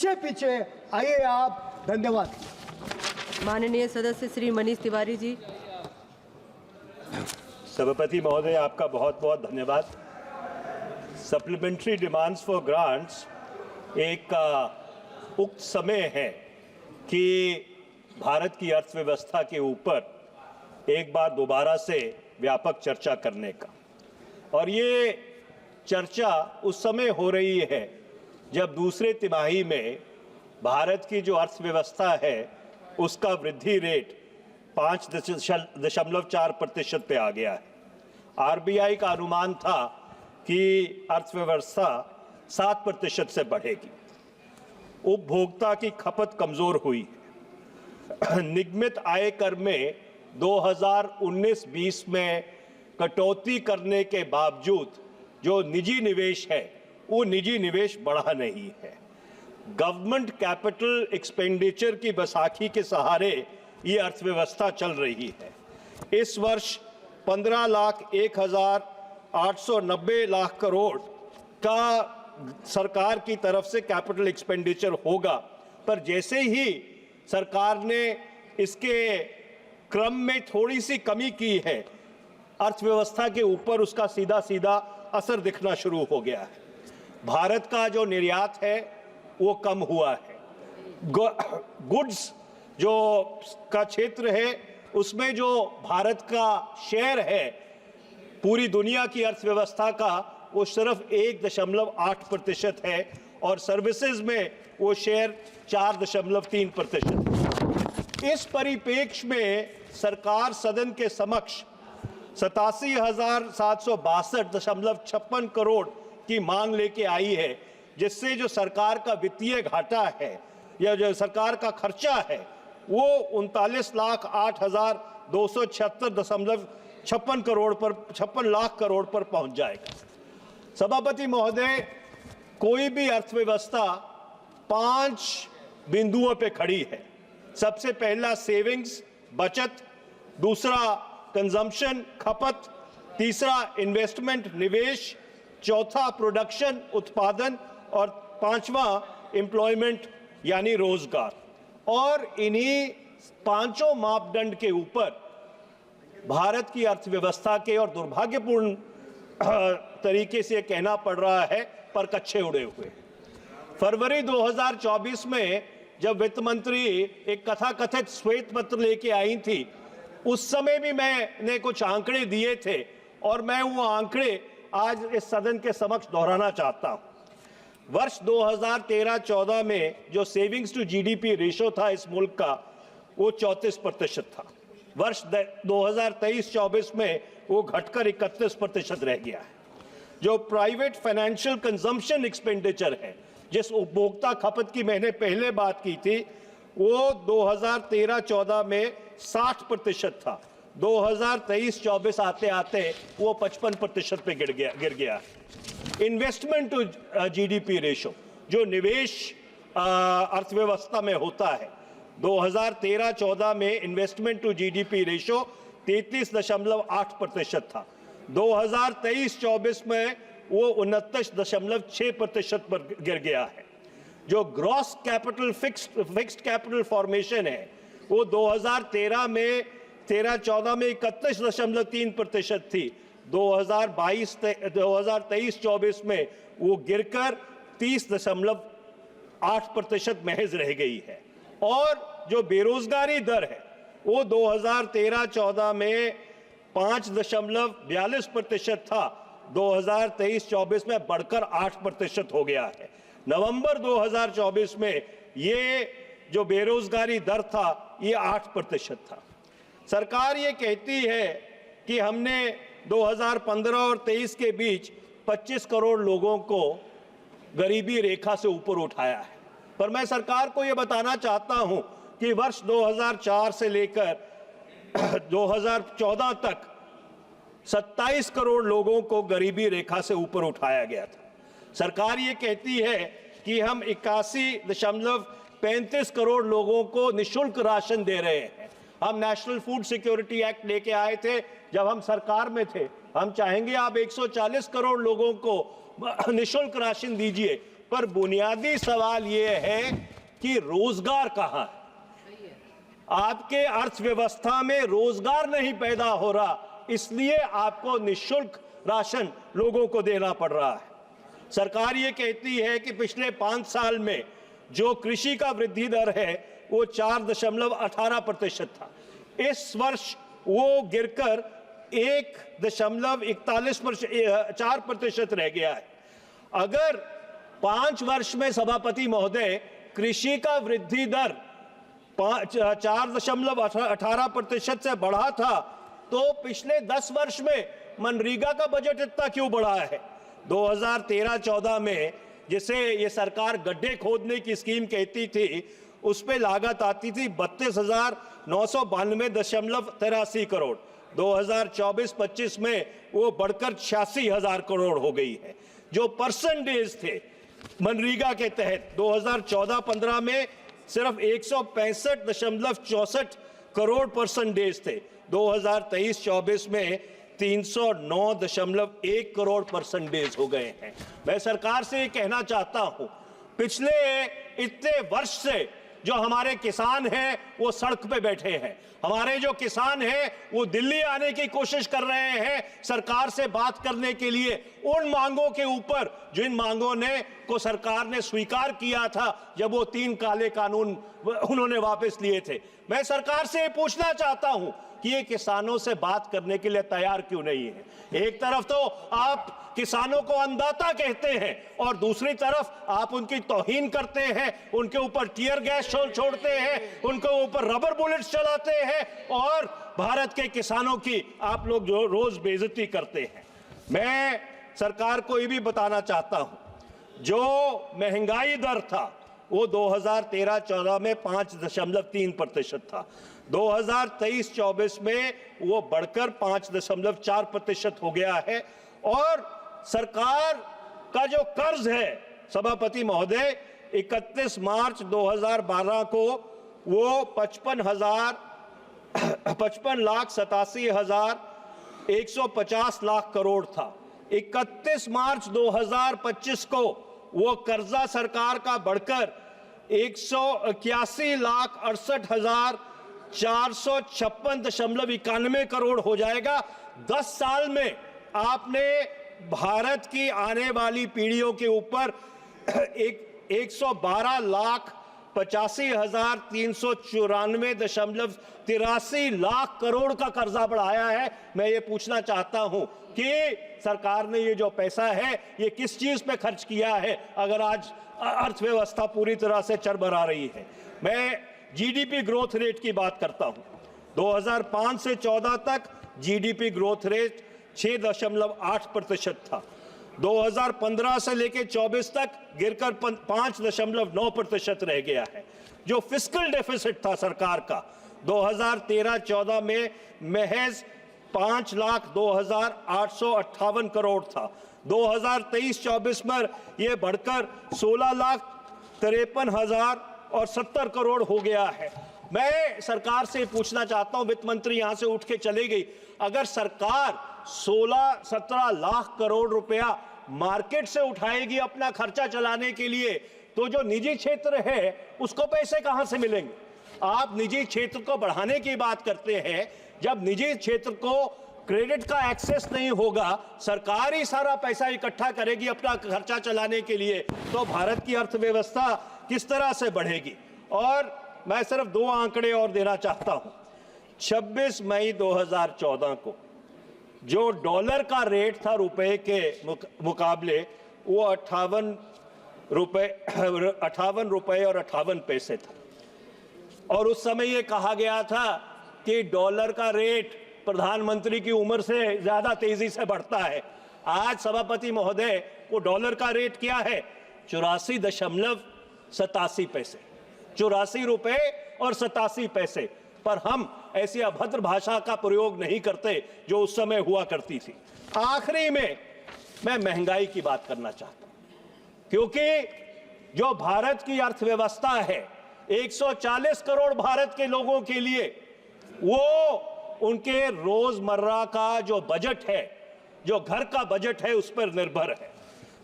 पीछे पीछे आइए आप। धन्यवाद। माननीय सदस्य श्री मनीष तिवारी जी। सभापति महोदय, आपका बहुत बहुत धन्यवाद। सप्लीमेंट्री डिमांड्स फॉर ग्रांट्स एक उक्त समय है कि भारत की अर्थव्यवस्था के ऊपर एक बार दोबारा से व्यापक चर्चा करने का, और ये चर्चा उस समय हो रही है जब दूसरे तिमाही में भारत की जो अर्थव्यवस्था है उसका वृद्धि रेट 5.4% पे आ गया है। आरबीआई का अनुमान था कि अर्थव्यवस्था 7% से बढ़ेगी। उपभोक्ता की खपत कमजोर हुई। निगमित आय कर में 2019-20 में कटौती करने के बावजूद जो निजी निवेश है वो निजी निवेश बढ़ा नहीं है। गवर्नमेंट कैपिटल एक्सपेंडिचर की बैसाखी के सहारे ये अर्थव्यवस्था चल रही है। इस वर्ष 15,01,890 लाख करोड़ का सरकार की तरफ से कैपिटल एक्सपेंडिचर होगा, पर जैसे ही सरकार ने इसके क्रम में थोड़ी सी कमी की है, अर्थव्यवस्था के ऊपर उसका सीधा सीधा असर दिखना शुरू हो गया है। भारत का जो निर्यात है वो कम हुआ है। गुड्स जो का क्षेत्र है उसमें जो भारत का शेयर है पूरी दुनिया की अर्थव्यवस्था का वो सिर्फ 1.8% है, और सर्विसेज में वो शेयर 4.3%। इस परिप्रेक्ष्य में सरकार सदन के समक्ष 87,762.56 करोड़ की मांग लेके आई है, जिससे जो सरकार का वित्तीय घाटा है या जो सरकार का खर्चा है वो 39,08,276.56 करोड़ पर 56 लाख करोड़ पर पहुंच जाएगा। सभापति महोदय, कोई भी अर्थव्यवस्था 5 बिंदुओं पे खड़ी है। सबसे पहला सेविंग्स बचत, दूसरा कंजम्पशन खपत, तीसरा इन्वेस्टमेंट निवेश, चौथा प्रोडक्शन उत्पादन, और पांचवा एम्प्लॉयमेंट यानी रोजगार। और इन्हीं पांचों मापदंड के ऊपर भारत की अर्थव्यवस्था के, और दुर्भाग्यपूर्ण तरीके से कहना पड़ रहा है, पर कच्छे उड़े हुए। फरवरी 2024 में जब वित्त मंत्री एक कथाकथित श्वेत पत्र लेके आई थी, उस समय भी मैंने कुछ आंकड़े दिए थे, और मैं वो आंकड़े आज इस सदन के समक्ष दोहराना चाहता हूं। वर्ष 2013-14 में जो सेविंग्स टू जीडीपी रेशो था इस मुल्क का वो 34% था। वर्ष 2023-24 में वो घटकर 31% रह गया है। जो प्राइवेट फाइनेंशियल कंजम्पशन एक्सपेंडिचर है, जिस उपभोक्ता खपत की मैंने पहले बात की थी, वो 2013-14 में 60% था। 2023-24 आते आते वो 55% पे गिर गया। इन्वेस्टमेंट टू जीडीपी रेशो, जो निवेश अर्थव्यवस्था में होता है, 2013-14 में इन्वेस्टमेंट टू जीडीपी रेशो 33.8% था। 2023-24 में वो 29.6% पर गिर गया है। जो gross capital fixed capital formation है वो 2013 में 13-14 में 31.3% थी। 2023-24 में वो गिरकर 30.8% महज रह गई है। और जो बेरोजगारी दर है वो 2013-14 में 5.42% था, 2023-24 में बढ़कर 8% हो गया है। नवंबर 2024 में ये जो बेरोजगारी दर था ये 8% था। सरकार ये कहती है कि हमने 2015 और 23 के बीच 25 करोड़ लोगों को गरीबी रेखा से ऊपर उठाया है, पर मैं सरकार को ये बताना चाहता हूं कि वर्ष 2004 से लेकर 2014 तक 27 करोड़ लोगों को गरीबी रेखा से ऊपर उठाया गया था। सरकार ये कहती है कि हम 81.35 करोड़ लोगों को निःशुल्क राशन दे रहे हैं। हम नेशनल फूड सिक्योरिटी एक्ट लेके आए थे जब हम सरकार में थे। हम चाहेंगे आप 140 करोड़ लोगों को निःशुल्क राशन दीजिए, पर बुनियादी सवाल यह है कि रोजगार कहां है? आपके अर्थव्यवस्था में रोजगार नहीं पैदा हो रहा, इसलिए आपको निःशुल्क राशन लोगों को देना पड़ रहा है। सरकार ये कहती है कि पिछले 5 साल में जो कृषि का वृद्धि दर है वो 4.18% था। इस वर्ष वो गिरकर 1.41% रह गया है। अगर 5 वर्ष में सभापति महोदय कृषि का वृद्धि दर 4.18% से बढ़ा था, तो पिछले 10 वर्ष में मनरेगा का बजट इतना क्यों बढ़ा है? 2013-14 में जिसे ये सरकार गड्ढे खोदने की स्कीम कहती थी, उस पे लागत आती थी 32,992.83 करोड़। 2024-25 में वो बढ़कर 86,000 करोड़ हो गई है। जो परसेंटेज थे मनरेगा के तहत 2014-15 में सिर्फ 165.64 करोड़ परसेंटेज थे। 2023-24 में 309.1 करोड़ परसेंटेज हो गए हैं। मैं सरकार से ये कहना चाहता हूं, पिछले इतने वर्ष से जो हमारे किसान हैं वो सड़क पे बैठे हैं। हमारे जो किसान हैं वो दिल्ली आने की कोशिश कर रहे हैं सरकार से बात करने के लिए उन मांगों के ऊपर जिन मांगों को सरकार ने स्वीकार किया था जब वो 3 काले कानून उन्होंने वापस लिए थे। मैं सरकार से पूछना चाहता हूं कि ये किसानों से बात करने के लिए तैयार क्यों नहीं है? एक तरफ तो आप किसानों को अन्नदाता कहते हैं और दूसरी तरफ आप उनकी तौहीन करते हैं, उनके ऊपर टीयर गैस छोड़ते हैं, उनके ऊपर रबर बुलेट्स चलाते हैं और भारत के किसानों की आप लोग जो रोज बेइज्जती करते हैं। मैं सरकार को ये भी बताना चाहता हूं, जो महंगाई दर था वो 2013-14 में 5.3% था। 2023-24 में वो बढ़कर 5.4% हो गया है। और सरकार का जो कर्ज है सभापति महोदय, 31 मार्च 2012 को वो 55,87,150 करोड़ था। 31 मार्च 2025 को वो कर्जा सरकार का बढ़कर 181,68,456.91 करोड़ हो जाएगा। 10 साल में आपने भारत की आने वाली पीढ़ियों के ऊपर 112,85,394.83 लाख करोड़ का कर्जा बढ़ाया है। मैं ये पूछना चाहता हूं कि सरकार ने ये जो पैसा है ये किस चीज पे खर्च किया है, अगर आज अर्थव्यवस्था पूरी तरह से चरमरा रही है। मैं जीडीपी ग्रोथ रेट की बात करता हूं। 2005 से 14 तक जीडीपी ग्रोथ रेट 6.8% था। 2015 से लेकर 24 तक गिरकर 5.9% रह गया है। जो फिस्कल डेफिसिट था सरकार का 2013-14 में महज 5,02,858 करोड़ था। 2023-24 में यह बढ़कर 16,53,070 करोड़ हो गया है। मैं सरकार से पूछना चाहता हूं, वित्त मंत्री यहां से उठ के चले गई, अगर सरकार 16-17 लाख करोड़ रुपया मार्केट से उठाएगी अपना खर्चा चलाने के लिए, तो जो निजी क्षेत्र है उसको पैसे कहां से मिलेंगे? आप निजी क्षेत्र को बढ़ाने की बात करते हैं, जब निजी क्षेत्र को क्रेडिट का एक्सेस नहीं होगा, सरकार ही सारा पैसा इकट्ठा करेगी अपना खर्चा चलाने के लिए, तो भारत की अर्थव्यवस्था किस तरह से बढ़ेगी? और मैं सिर्फ 2 आंकड़े और देना चाहता हूं। 26 मई 2014 को जो डॉलर का रेट था रुपए के मुकाबले, वो 58 रुपए और 58 पैसे था। और उस समय ये कहा गया था कि डॉलर का रेट प्रधानमंत्री की उम्र से ज्यादा तेजी से बढ़ता है। आज सभापति महोदय वो डॉलर का रेट क्या है? 84.87 पैसे, 84 रुपए और 87 पैसे। पर हम ऐसी अभद्र भाषा का प्रयोग नहीं करते जो उस समय हुआ करती थी। आखिरी में मैं महंगाई की बात करना चाहता हूं, क्योंकि जो भारत की अर्थव्यवस्था है 140 करोड़ भारत के लोगों के लिए, वो उनके रोजमर्रा का जो बजट है, जो घर का बजट है, उस पर निर्भर है।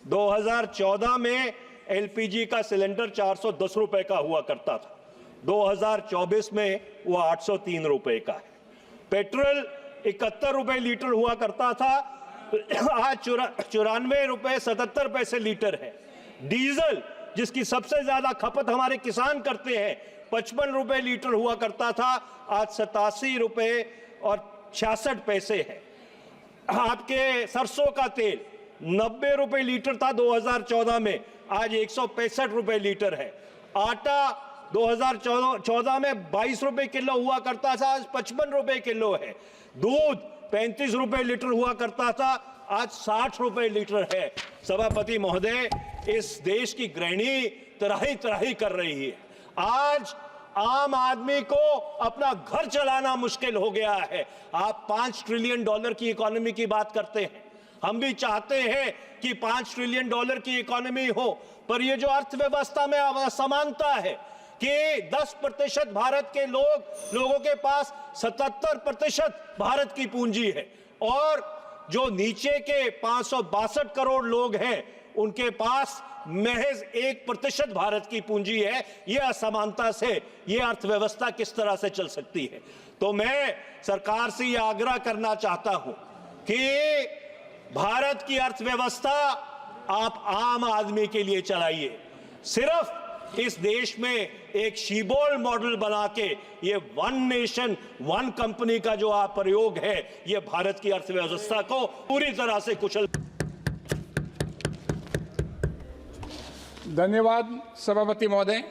2014 में एलपीजी का सिलेंडर 410 रुपए का हुआ करता था, 2024 में वो 803 रुपए का है। पेट्रोल 71 रुपए लीटर हुआ करता था, आज 94 रुपए 77 पैसे लीटर है। डीजल जिसकी सबसे ज्यादा खपत हमारे किसान करते हैं 55 रुपए लीटर हुआ करता था, आज 87 रुपए और 66 पैसे है। आपके सरसों का तेल 90 रुपए लीटर था 2014 में, आज 165 रुपए लीटर है। आटा 2014 में 22 रुपए किलो हुआ करता था, आज 55 रुपए किलो है। दूध 35 रुपए लीटर हुआ करता था, आज 60 रुपए लीटर है। सभापति महोदय, इस देश की गृहिणी तराही तराही कर रही है। आज आम आदमी को अपना घर चलाना मुश्किल हो गया है। आप 5 ट्रिलियन डॉलर की इकोनॉमी की बात करते हैं, हम भी चाहते हैं कि 5 ट्रिलियन डॉलर की इकोनॉमी हो, पर ये जो अर्थव्यवस्था में असमानता है कि 10% भारत के लोगों के पास 77% भारत की पूंजी है और जो नीचे के 562 करोड़ लोग हैं उनके पास महज 1% भारत की पूंजी है। यह असमानता से यह अर्थव्यवस्था किस तरह से चल सकती है? तो मैं सरकार से यह आग्रह करना चाहता हूं कि भारत की अर्थव्यवस्था आप आम आदमी के लिए चलाइए। सिर्फ इस देश में एक शीबोल मॉडल बना के ये वन नेशन वन कंपनी का जो आप प्रयोग है, ये भारत की अर्थव्यवस्था को पूरी तरह से कुचल। धन्यवाद सभापति महोदय।